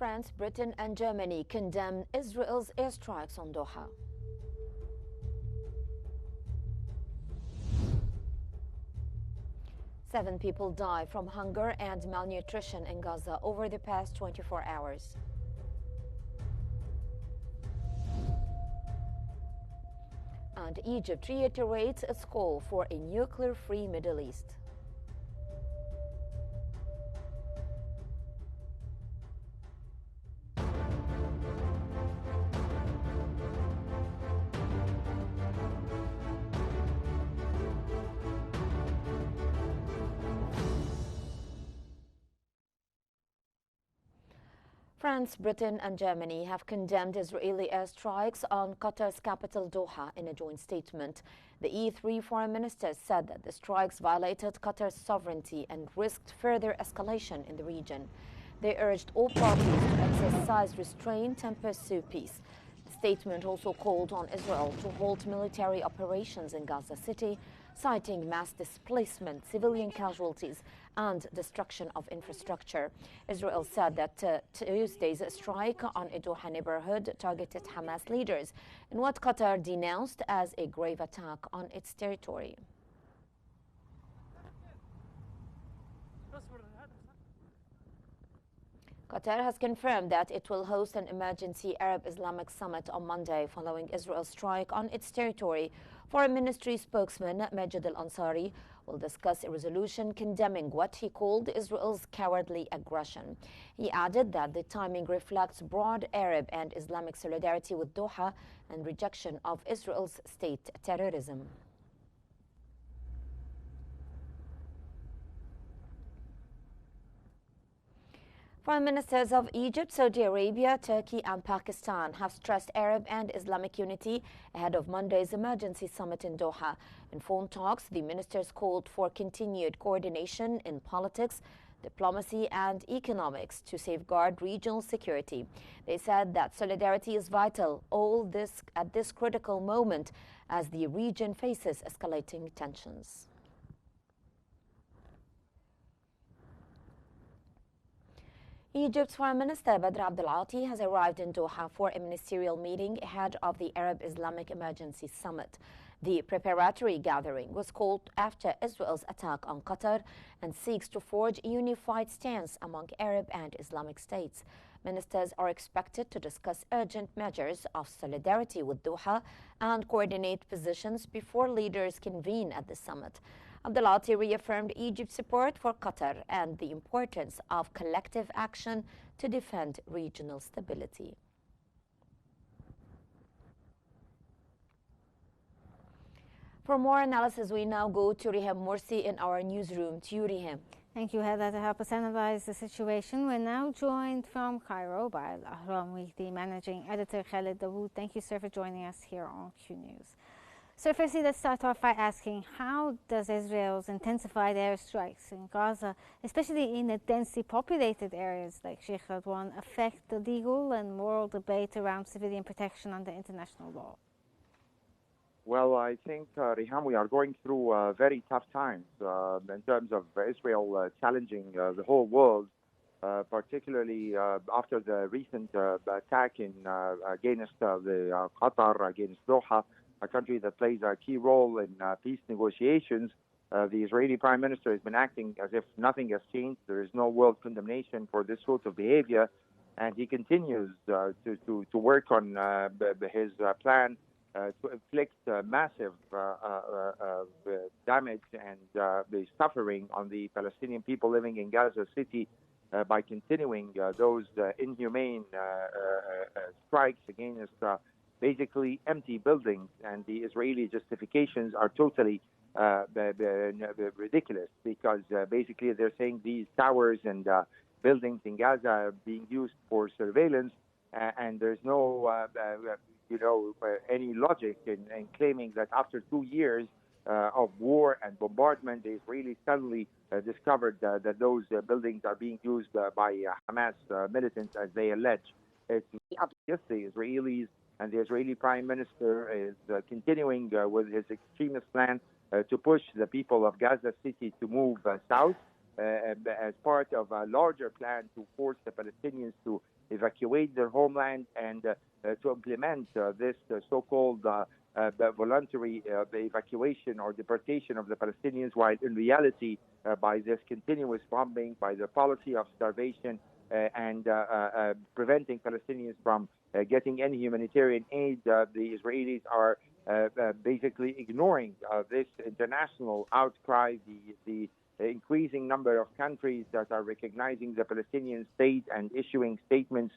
France, Britain and Germany condemn Israel's airstrikes on Doha. Seven people die from hunger and malnutrition in Gaza over the past 24 hours. And Egypt reiterates its call for a nuclear-free Middle East. France, Britain and Germany have condemned Israeli airstrikes on Qatar's capital Doha in a joint statement. The E3 foreign ministers said that the strikes violated Qatar's sovereignty and risked further escalation in the region. They urged all parties to exercise restraint and pursue peace. The statement also called on Israel to halt military operations in Gaza City, citing mass displacement, civilian casualties and destruction of infrastructure. Israel said that Tuesday's strike on a Doha neighborhood targeted Hamas leaders in what Qatar denounced as a grave attack on its territory. Qatar has confirmed that it will host an emergency Arab Islamic summit on Monday following Israel's strike on its territory. Foreign Ministry spokesman Majid al-Ansari will discuss a resolution condemning what he called Israel's cowardly aggression. He added that the timing reflects broad Arab and Islamic solidarity with Doha and rejection of Israel's state terrorism. Foreign ministers of Egypt, Saudi Arabia, Turkey and Pakistan have stressed Arab and Islamic unity ahead of Monday's emergency summit in Doha. In phone talks, the ministers called for continued coordination in politics, diplomacy and economics to safeguard regional security. They said that solidarity is vital, all this at this critical moment as the region faces escalating tensions. Egypt's Foreign Minister Badr Abdel-Ati has arrived in Doha for a ministerial meeting ahead of the Arab Islamic Emergency Summit. The preparatory gathering was called after Israel's attack on Qatar and seeks to forge a unified stance among Arab and Islamic states. Ministers are expected to discuss urgent measures of solidarity with Doha and coordinate positions before leaders convene at the summit. Abdel-Ati reaffirmed Egypt's support for Qatar and the importance of collective action to defend regional stability. For more analysis, we now go to Riham Morsi in our newsroom. To you, Riham. Thank you, Heather. To help us analyze the situation, we're now joined from Cairo by Al-Ahram Weekly Managing Editor Khaled Dawood. Thank you, sir, for joining us here on Qnews. So firstly, let's start off by asking, how does Israel's intensified airstrikes in Gaza, especially in the densely populated areas like Sheikh Radwan, affect the legal and moral debate around civilian protection under international law? Well, I think, Riham, we are going through very tough times in terms of Israel challenging the whole world, particularly after the recent attack against Qatar, against Doha, a country that plays a key role in peace negotiations. The Israeli Prime Minister has been acting as if nothing has changed. There is no world condemnation for this sort of behavior, and he continues to work on his plan to inflict massive damage and the suffering on the Palestinian people living in Gaza City by continuing those inhumane strikes against basically empty buildings. And the Israeli justifications are totally ridiculous, because basically they're saying these towers and buildings in Gaza are being used for surveillance, and there's no any logic in claiming that after 2 years of war and bombardment, the Israelis suddenly discovered that those buildings are being used by Hamas militants, as they allege. It's obvious the Israelis and the Israeli Prime Minister is continuing with his extremist plan to push the people of Gaza City to move south as part of a larger plan to force the Palestinians to evacuate their homeland and to implement this so-called the voluntary evacuation or deportation of the Palestinians, while in reality, by this continuous bombing, by the policy of starvation and preventing Palestinians from getting any humanitarian aid, the Israelis are basically ignoring this international outcry, the increasing number of countries that are recognizing the Palestinian state and issuing statements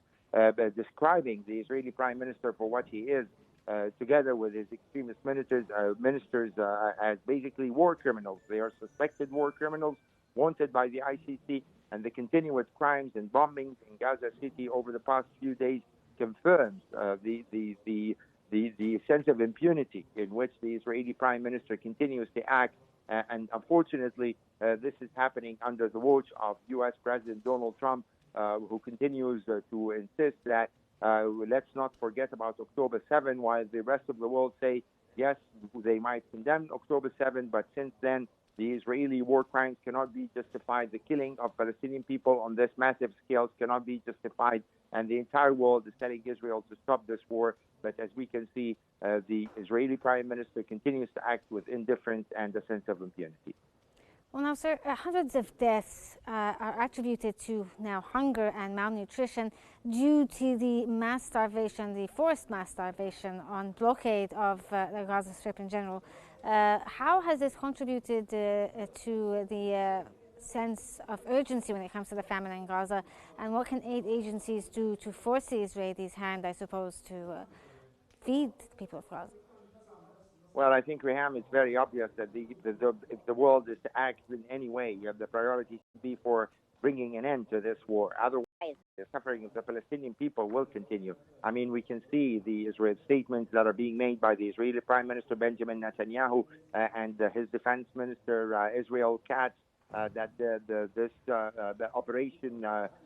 describing the Israeli Prime Minister for what he is, together with his extremist ministers as basically war criminals. They are suspected war criminals wanted by the ICC, and the continuous crimes and bombings in Gaza City over the past few days confirms the sense of impunity in which the Israeli Prime Minister continues to act. And unfortunately, this is happening under the watch of U.S. President Donald Trump, who continues to insist that let's not forget about October 7, while the rest of the world say, yes, they might condemn October 7, but since then, the Israeli war crimes cannot be justified. The killing of Palestinian people on this massive scale cannot be justified. And the entire world is telling Israel to stop this war. But as we can see, the Israeli Prime Minister continues to act with indifference and a sense of impunity. Well, now, sir, hundreds of deaths are attributed to now hunger and malnutrition due to the mass starvation, the forced mass starvation on blockade of the Gaza Strip in general. How has this contributed to the sense of urgency when it comes to the famine in Gaza? And what can aid agencies do to force the Israelis' hand, I suppose, to feed the people of Gaza? Well, I think, Reham, it's very obvious that if the world is to act in any way, the priority should be for bringing an end to this war. Otherwise, the suffering of the Palestinian people will continue. I mean, we can see the Israel statements that are being made by the Israeli Prime Minister Benjamin Netanyahu and his Defense Minister Israel Katz, that the operation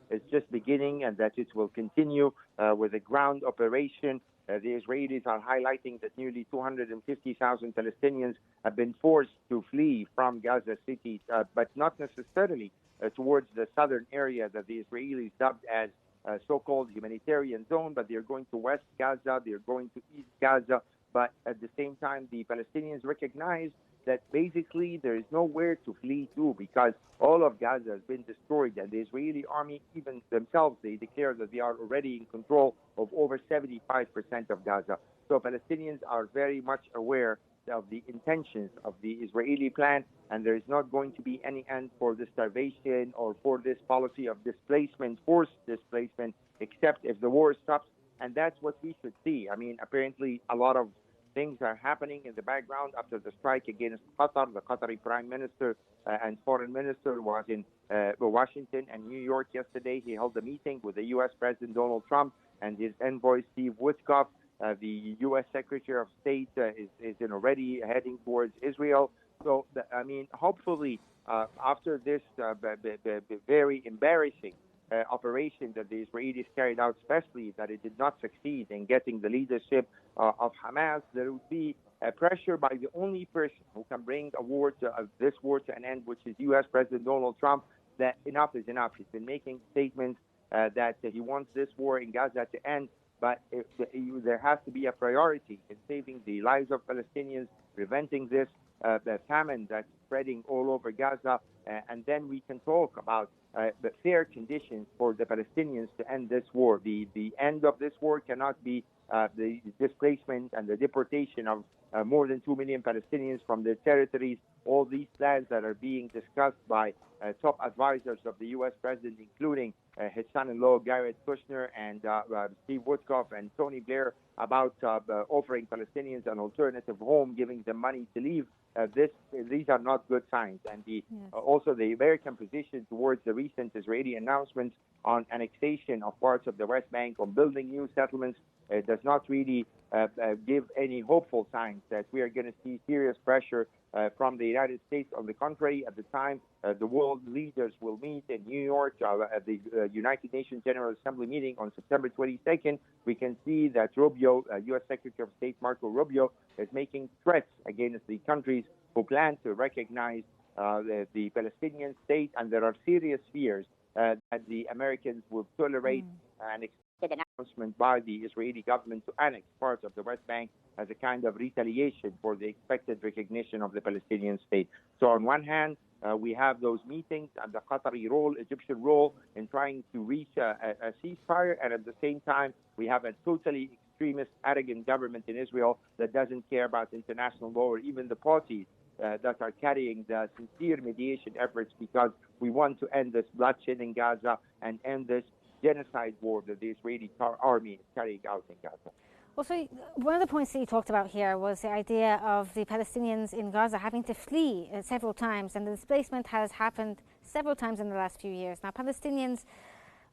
is just beginning and that it will continue with a ground operation. The Israelis are highlighting that nearly 250,000 Palestinians have been forced to flee from Gaza City, but not necessarily towards the southern area that the Israelis dubbed as so-called humanitarian zone, but they're going to West Gaza, they're going to East Gaza. But at the same time, the Palestinians recognize that basically there is nowhere to flee to because all of Gaza has been destroyed, and the Israeli army, even themselves, they declare that they are already in control of over 75% of Gaza. So Palestinians are very much aware of the intentions of the Israeli plan, and there is not going to be any end for the starvation or for this policy of displacement, forced displacement, except if the war stops. And that's what we should see. I mean, apparently a lot of things are happening in the background after the strike against Qatar. The Qatari Prime Minister and Foreign Minister was in Washington and New York yesterday. He held a meeting with the U.S. President Donald Trump and his envoy Steve Witkoff. The U.S. Secretary of State is already heading towards Israel. So, I mean, hopefully, after this very embarrassing operation that the Israelis carried out, especially that it did not succeed in getting the leadership of Hamas, there would be pressure by the only person who can bring this war to an end, which is U.S. President Donald Trump, that enough is enough. He's been making statements that he wants this war in Gaza to end, but there has to be a priority in saving the lives of Palestinians, preventing this the famine that's spreading all over Gaza, and then we can talk about the fair conditions for the Palestinians to end this war. The end of this war cannot be the displacement and the deportation of more than 2 million Palestinians from their territories. All these plans that are being discussed by top advisors of the U.S. president, including his son-in-law Jared Kushner and Steve Witkoff and Tony Blair, about offering Palestinians an alternative home, giving them money to leave. These are not good signs. And also the American position towards the recent Israeli announcements on annexation of parts of the West Bank, on building new settlements, does not really give any hopeful signs that we are going to see serious pressure from the United States. On the contrary, at the time the world leaders will meet in New York at the United Nations General Assembly meeting on September 22nd, we can see that Rubio, U.S. Secretary of State Marco Rubio, is making threats against the countries who plan to recognize the Palestinian state, and there are serious fears that the Americans will tolerate an expected announcement by the Israeli government to annex parts of the West Bank as a kind of retaliation for the expected recognition of the Palestinian state. So on one hand, we have those meetings and the Qatari role, Egyptian role in trying to reach a ceasefire, and at the same time, we have a totally extremist, arrogant government in Israel that doesn't care about international law or even the parties that are carrying the sincere mediation efforts, because we want to end this bloodshed in Gaza and end this genocide war that the Israeli army is carrying out in Gaza. Also, one of the points that you talked about here was the idea of the Palestinians in Gaza having to flee several times, and the displacement has happened several times in the last few years. Now, Palestinians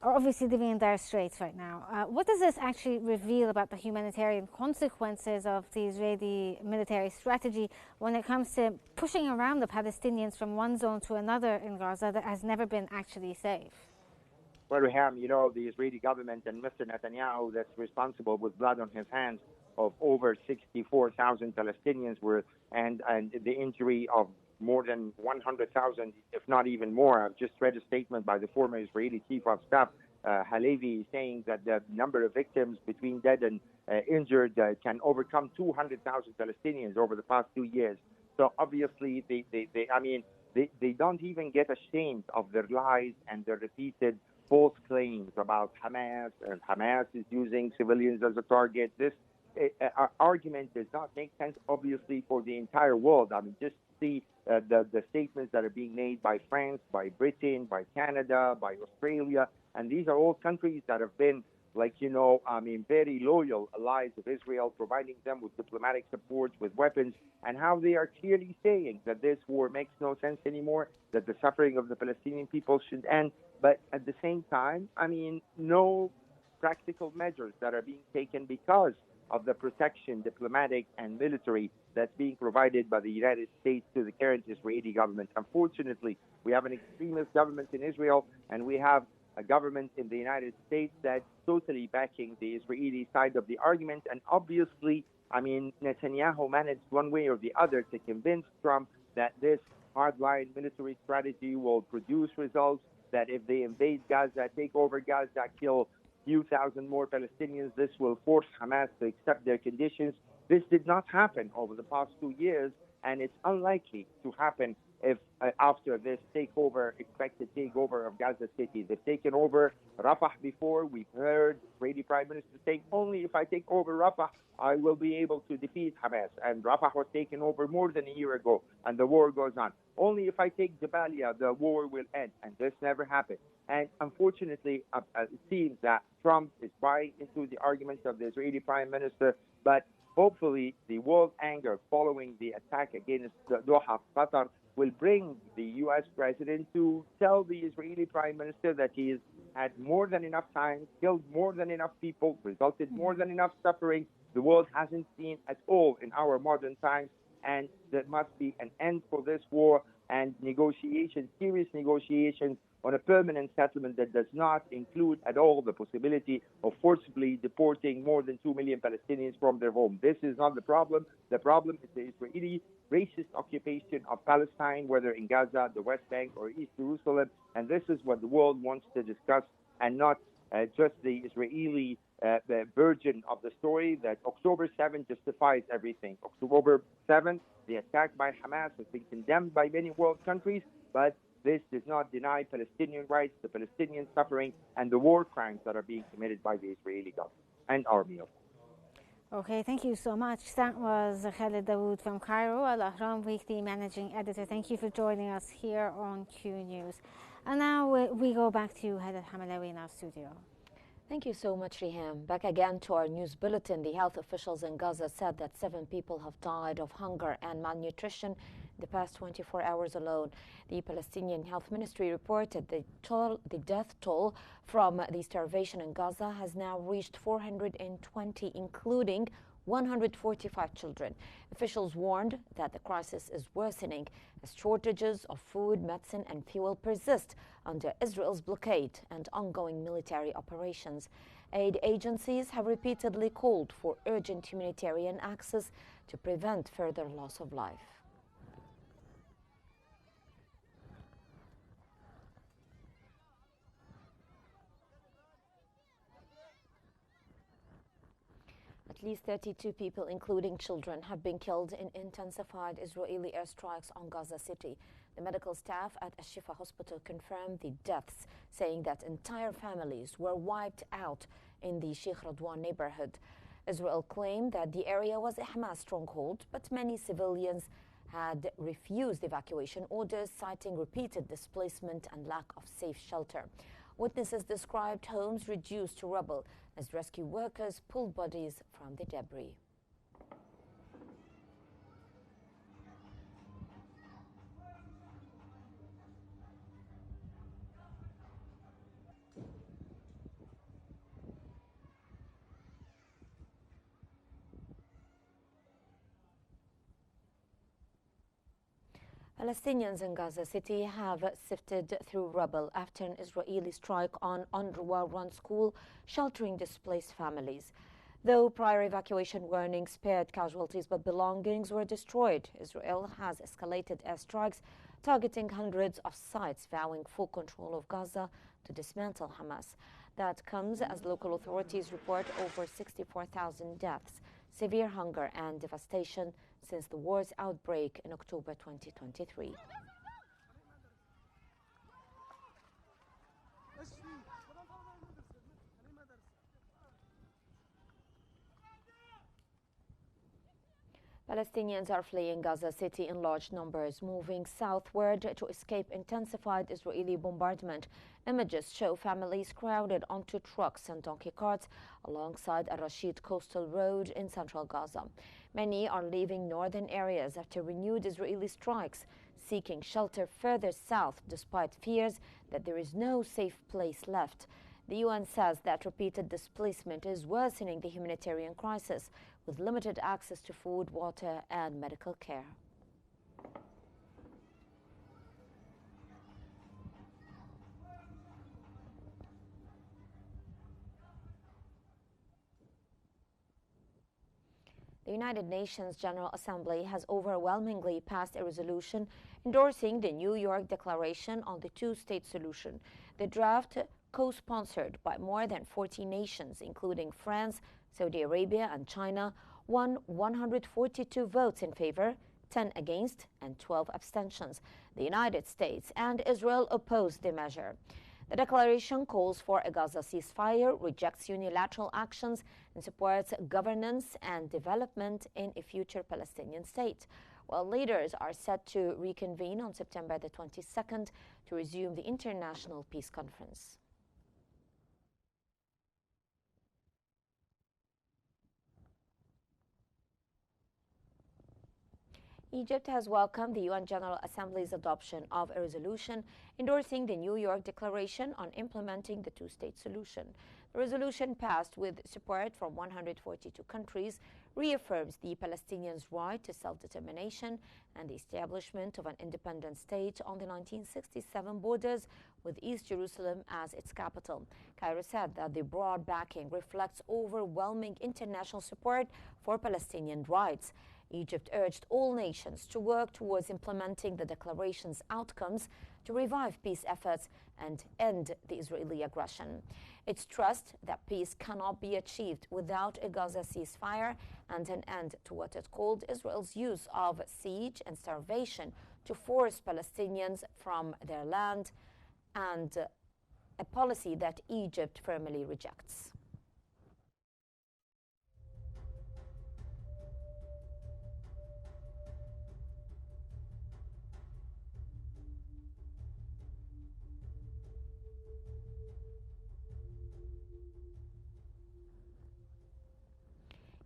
are obviously living in dire straits right now. What does this actually reveal about the humanitarian consequences of the Israeli military strategy when it comes to pushing around the Palestinians from one zone to another in Gaza that has never been actually safe? Well, Reham, you know, the Israeli government and Mr. Netanyahu, that's responsible with blood on his hands of over 64,000 Palestinians and the injury of more than 100,000, if not even more. I've just read a statement by the former Israeli chief of staff, Halevi, saying that the number of victims between dead and injured can overcome 200,000 Palestinians over the past 2 years. So obviously, they don't even get ashamed of their lies and their repeated false claims about Hamas, and Hamas is using civilians as a target. This argument does not make sense, obviously, for the entire world. I mean, just see the statements that are being made by France, by Britain, by Canada, by Australia. And these are all countries that have been, very loyal allies of Israel, providing them with diplomatic support, with weapons, and how they are clearly saying that this war makes no sense anymore, that the suffering of the Palestinian people should end. But at the same time, no practical measures that are being taken because of the protection, diplomatic and military, that's being provided by the United States to the current Israeli government. Unfortunately, we have an extremist government in Israel, and we have a government in the United States that's totally backing the Israeli side of the argument. And obviously, Netanyahu managed one way or the other to convince Trump that this hardline military strategy will produce results, that if they invade Gaza, take over Gaza, kill few thousand more Palestinians, this will force Hamas to accept their conditions. This did not happen over the past 2 years, and it's unlikely to happen if after this expected takeover of Gaza City. They've taken over Rafah before. We've heard Israeli Prime Minister saying, only if I take over Rafah, I will be able to defeat Hamas. And Rafah was taken over more than a year ago, and the war goes on. Only if I take Jabalia, the war will end. And this never happened. And unfortunately, it seems that Trump is buying into the arguments of the Israeli Prime Minister, but hopefully the world anger following the attack against Doha, Qatar, will bring the U.S. president to tell the Israeli Prime Minister that he has had more than enough time, killed more than enough people, resulted more than enough suffering the world hasn't seen at all in our modern times, and there must be an end for this war and negotiations, serious negotiations on a permanent settlement that does not include at all the possibility of forcibly deporting more than 2 million Palestinians from their home. This is not the problem. The problem is the Israeli racist occupation of Palestine, whether in Gaza, the West Bank, or East Jerusalem. And this is what the world wants to discuss, and not just the Israeli version of the story that October 7th justifies everything. October 7th, the attack by Hamas has been condemned by many world countries, but this does not deny Palestinian rights, the Palestinian suffering, and the war crimes that are being committed by the Israeli government and army. Okay, thank you so much. That was Khaled Dawood from Cairo, Al Ahram Weekly Managing Editor. Thank you for joining us here on Q News. And now we go back to Heather Hamalawi in our studio. Thank you so much, Riham. Back again to our news bulletin. The health officials in Gaza said that 7 people have died of hunger and malnutrition the past 24 hours alone. The Palestinian Health Ministry reported the death toll from the starvation in Gaza has now reached 420, including 145 children. Officials warned that the crisis is worsening as shortages of food, medicine and fuel persist under Israel's blockade and ongoing military operations. Aid agencies have repeatedly called for urgent humanitarian access to prevent further loss of life. At least 32 people, including children, have been killed in intensified Israeli airstrikes on Gaza City. The medical staff at Al-Shifa hospital confirmed the deaths, saying that entire families were wiped out in the Sheikh Radwan neighborhood. Israel claimed that the area was a Hamas stronghold, but many civilians had refused evacuation orders, citing repeated displacement and lack of safe shelter. Witnesses described homes reduced to rubble as rescue workers pulled bodies from the debris. Palestinians in Gaza City have sifted through rubble after an Israeli strike on UNRWA-run school sheltering displaced families. Though prior evacuation warnings spared casualties, but belongings were destroyed. Israel has escalated airstrikes targeting hundreds of sites, vowing full control of Gaza to dismantle Hamas. That comes as local authorities report over 64,000 deaths, severe hunger and devastation since the war's outbreak in October 2023. Palestinians are fleeing Gaza City in large numbers, moving southward to escape intensified Israeli bombardment. Images show families crowded onto trucks and donkey carts alongside Al-Rashid coastal road in central Gaza. Many are leaving northern areas after renewed Israeli strikes, seeking shelter further south despite fears that there is no safe place left. The UN says that repeated displacement is worsening the humanitarian crisis, with limited access to food, water, and medical care. The United Nations General Assembly has overwhelmingly passed a resolution endorsing the New York Declaration on the two-state solution. The draft, co-sponsored by more than 40 nations, including France, Saudi Arabia, and China, won 142 votes in favor, 10 against, and 12 abstentions. The United States and Israel opposed the measure. The declaration calls for a Gaza ceasefire, rejects unilateral actions, and supports governance and development in a future Palestinian state. While leaders are set to reconvene on September the 22nd to resume the International Peace Conference. Egypt has welcomed the UN General Assembly's adoption of a resolution endorsing the New York Declaration on implementing the two-state solution. The resolution, passed with support from 142 countries, reaffirms the Palestinians' right to self-determination and the establishment of an independent state on the 1967 borders, with East Jerusalem as its capital. Cairo said that the broad backing reflects overwhelming international support for Palestinian rights. Egypt urged all nations to work towards implementing the declaration's outcomes to revive peace efforts and end the Israeli aggression. It stressed that peace cannot be achieved without a Gaza ceasefire and an end to what it called Israel's use of siege and starvation to force Palestinians from their land, and a policy that Egypt firmly rejects.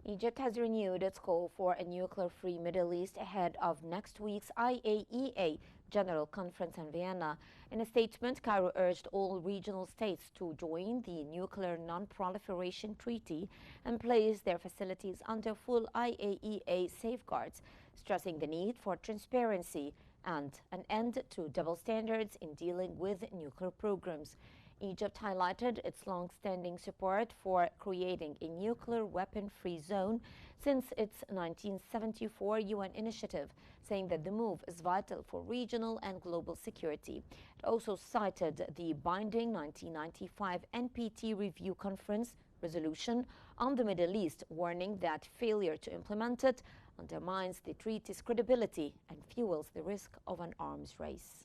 Egypt has renewed its call for a nuclear-free Middle East ahead of next week's IAEA General Conference in Vienna. In a statement, Cairo urged all regional states to join the Nuclear Non-Proliferation Treaty and place their facilities under full IAEA safeguards, stressing the need for transparency and an end to double standards in dealing with nuclear programs. Egypt highlighted its long-standing support for creating a nuclear weapon-free zone since its 1974 UN initiative, saying that the move is vital for regional and global security. It also cited the binding 1995 NPT Review Conference resolution on the Middle East, warning that failure to implement it undermines the treaty's credibility and fuels the risk of an arms race.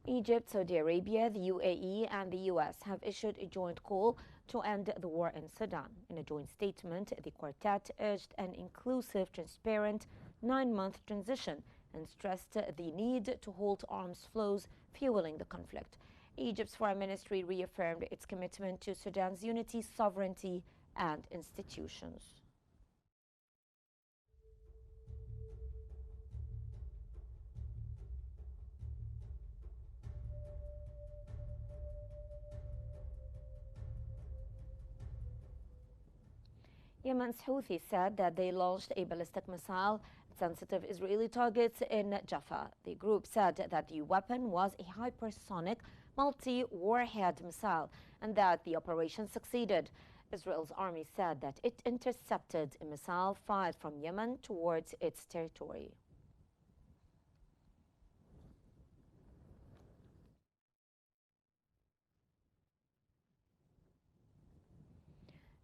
Egypt, Saudi Arabia, the UAE and the US have issued a joint call to end the war in Sudan. In a joint statement, the quartet urged an inclusive, transparent, 9-month transition and stressed the need to halt arms flows fueling the conflict. Egypt's foreign ministry reaffirmed its commitment to Sudan's unity, sovereignty and institutions. Yemen's Houthis said that they launched a ballistic missile at sensitive Israeli targets in Jaffa. The group said that the weapon was a hypersonic multi-warhead missile and that the operation succeeded. Israel's army said that it intercepted a missile fired from Yemen towards its territory.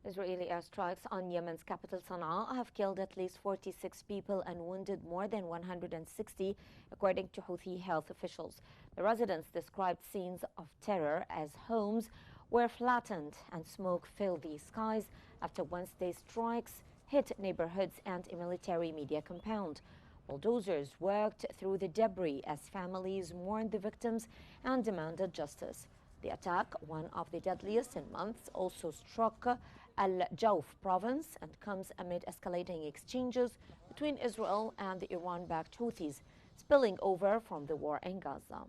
Israeli airstrikes on Yemen's capital Sana'a have killed at least 46 people and wounded more than 160, according to Houthi health officials. The residents described scenes of terror as homes were flattened and smoke filled the skies after Wednesday's strikes hit neighborhoods and a military media compound. Bulldozers worked through the debris as families mourned the victims and demanded justice. The attack, one of the deadliest in months, also struck Al-Jawf province and comes amid escalating exchanges between Israel and the Iran-backed Houthis, spilling over from the war in Gaza.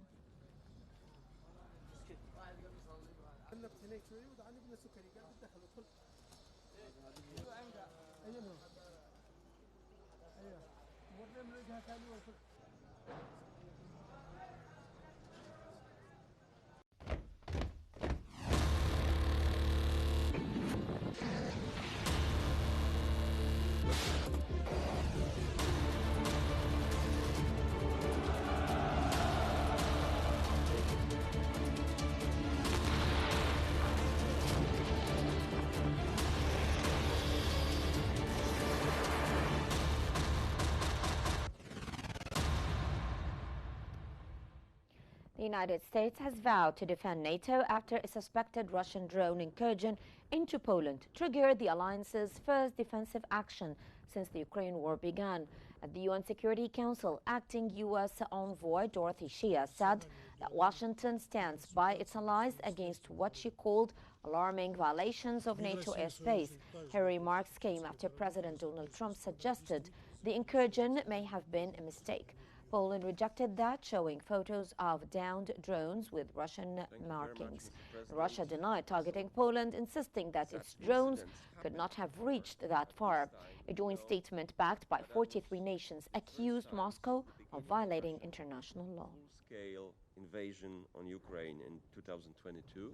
The United States has vowed to defend NATO after a suspected Russian drone incursion into Poland triggered the alliance's first defensive action since the Ukraine war began. At the UN Security Council, acting U.S. envoy Dorothy Shea said that Washington stands by its allies against what she called alarming violations of NATO airspace. Her remarks came after President Donald Trump suggested the incursion may have been a mistake. Poland rejected that, showing photos of downed drones with Russian markings. Russia denied targeting Poland, insisting that its drones could not have reached that far. A joint statement backed by 43 nations accused Moscow of violating international law. Full-scale invasion on Ukraine in 2022,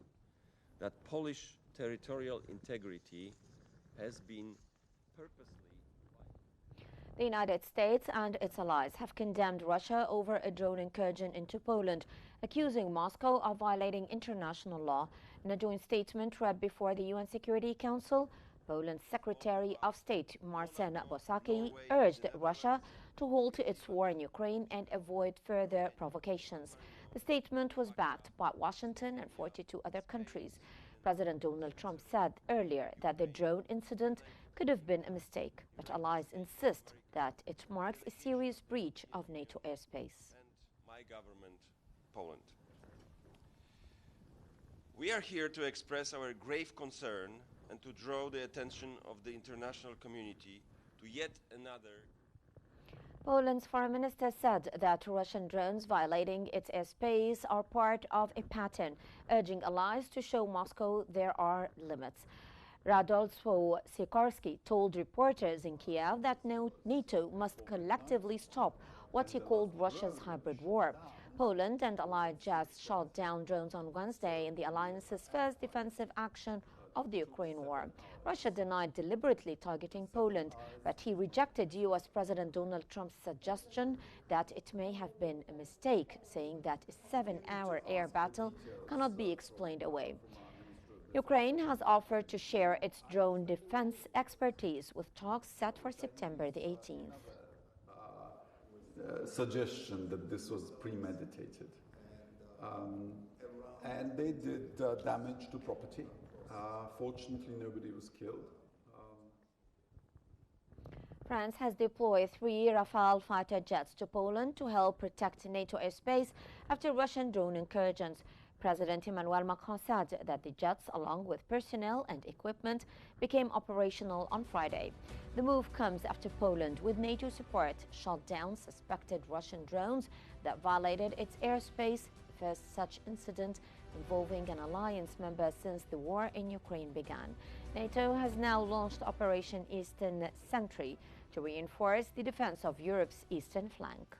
that Polish territorial integrity has been purposely. The United States and its allies have condemned Russia over a drone incursion into Poland, accusing Moscow of violating international law. In a joint statement read before the UN Security Council, Poland's Secretary of State Marcin Bosaki urged Russia to halt its war in Ukraine and avoid further provocations. The statement was backed by Washington and 42 other countries. President Donald Trump said earlier that the drone incident could have been a mistake, but allies insist that it marks a serious breach of NATO airspace. And my government, Poland. We are here to express our grave concern and to draw the attention of the international community to yet another. Poland's foreign minister said that Russian drones violating its airspace are part of a pattern, urging allies to show Moscow there are limits. Radolfo Sikorski told reporters in Kiev that NATO must collectively stop what he called Russia's hybrid war. Poland and allied jets shot down drones on Wednesday in the alliance's first defensive action of the Ukraine war. Russia denied deliberately targeting Poland, but he rejected U.S. President Donald Trump's suggestion that it may have been a mistake, saying that a 7-hour air battle cannot be explained away. Ukraine has offered to share its drone defense expertise with talks set for September the 18th. Suggestion that this was premeditated. And they did damage to property. Fortunately, nobody was killed. France has deployed 3 Rafale fighter jets to Poland to help protect NATO airspace after Russian drone incursions. President Emmanuel Macron said that the jets, along with personnel and equipment, became operational on Friday. The move comes after Poland, with NATO support, shot down suspected Russian drones that violated its airspace, the first such incident involving an alliance member since the war in Ukraine began. NATO has now launched Operation Eastern Sentry to reinforce the defense of Europe's eastern flank.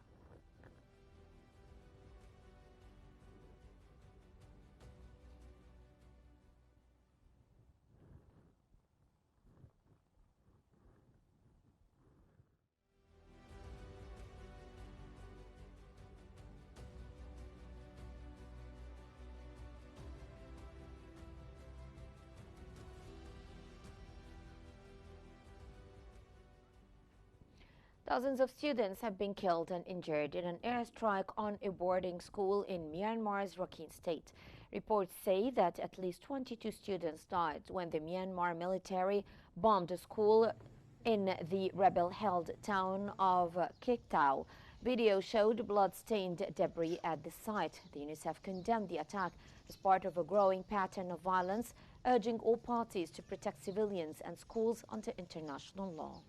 Dozens of students have been killed and injured in an airstrike on a boarding school in Myanmar's Rakhine state. Reports say that at least 22 students died when the Myanmar military bombed a school in the rebel-held town of Kiktau. Video showed blood-stained debris at the site. The UNICEF condemned the attack as part of a growing pattern of violence, urging all parties to protect civilians and schools under international law.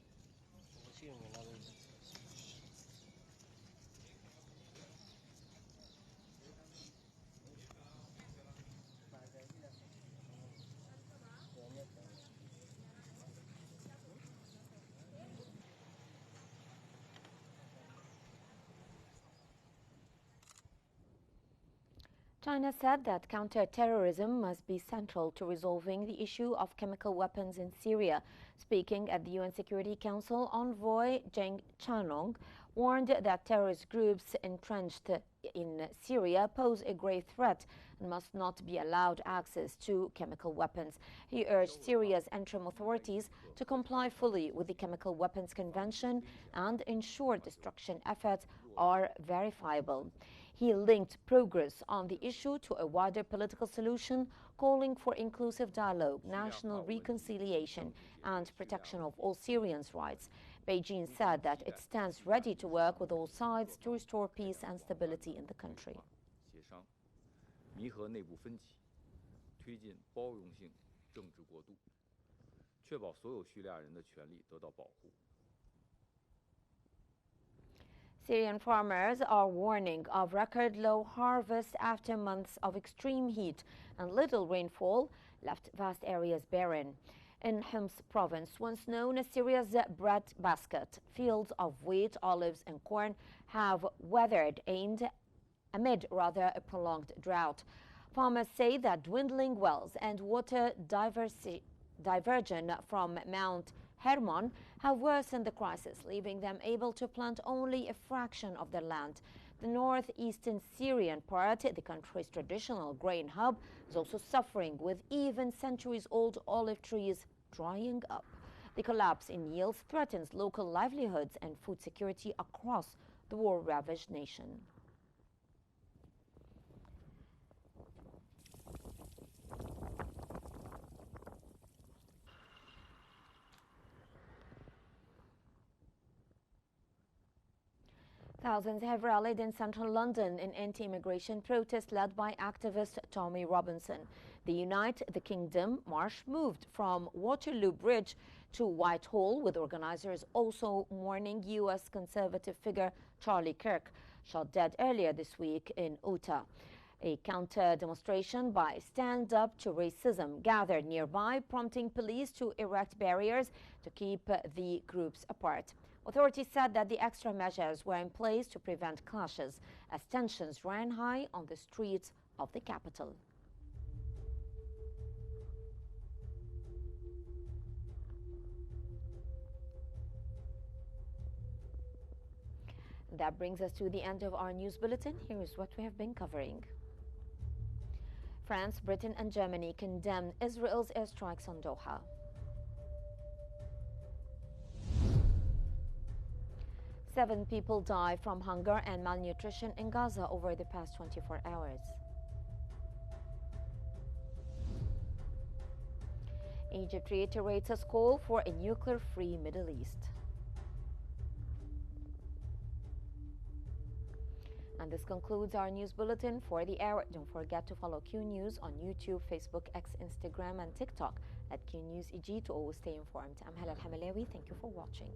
China said that counter-terrorism must be central to resolving the issue of chemical weapons in Syria. Speaking at the UN Security Council, envoy Zheng Chanong warned that terrorist groups entrenched in Syria pose a grave threat and must not be allowed access to chemical weapons. He urged Syria's interim authorities to comply fully with the Chemical Weapons Convention and ensure destruction efforts are verifiable. He linked progress on the issue to a wider political solution, calling for inclusive dialogue, national reconciliation, and protection of all Syrians' rights. Beijing said that it stands ready to work with all sides to restore peace and stability in the country. Syrian farmers are warning of record low harvest after months of extreme heat and little rainfall left vast areas barren. In Homs province, once known as Syria's breadbasket, fields of wheat, olives and corn have weathered amid a prolonged drought. Farmers say that dwindling wells and water diversion from Mount Hermon have worsened the crisis, leaving them able to plant only a fraction of their land. The northeastern Syrian part, the country's traditional grain hub, is also suffering, with even centuries-old olive trees drying up. The collapse in yields threatens local livelihoods and food security across the war-ravaged nation. Thousands have rallied in central London in anti-immigration protests led by activist Tommy Robinson. The Unite the Kingdom march moved from Waterloo Bridge to Whitehall, with organizers also mourning U.S. conservative figure Charlie Kirk, shot dead earlier this week in Utah. A counter-demonstration by Stand Up to Racism gathered nearby, prompting police to erect barriers to keep the groups apart. Authorities said that the extra measures were in place to prevent clashes as tensions ran high on the streets of the capital. That brings us to the end of our news bulletin. Here is what we have been covering. France, Britain and Germany condemn Israel's airstrikes on Doha. Seven people die from hunger and malnutrition in Gaza over the past 24 hours. Egypt reiterates its call for a nuclear-free Middle East. And this concludes our news bulletin for the hour. Don't forget to follow Q News on YouTube, Facebook, X, Instagram and TikTok at Qnews EG to always stay informed. I'm Hala Al-Hamalawi. Thank you for watching.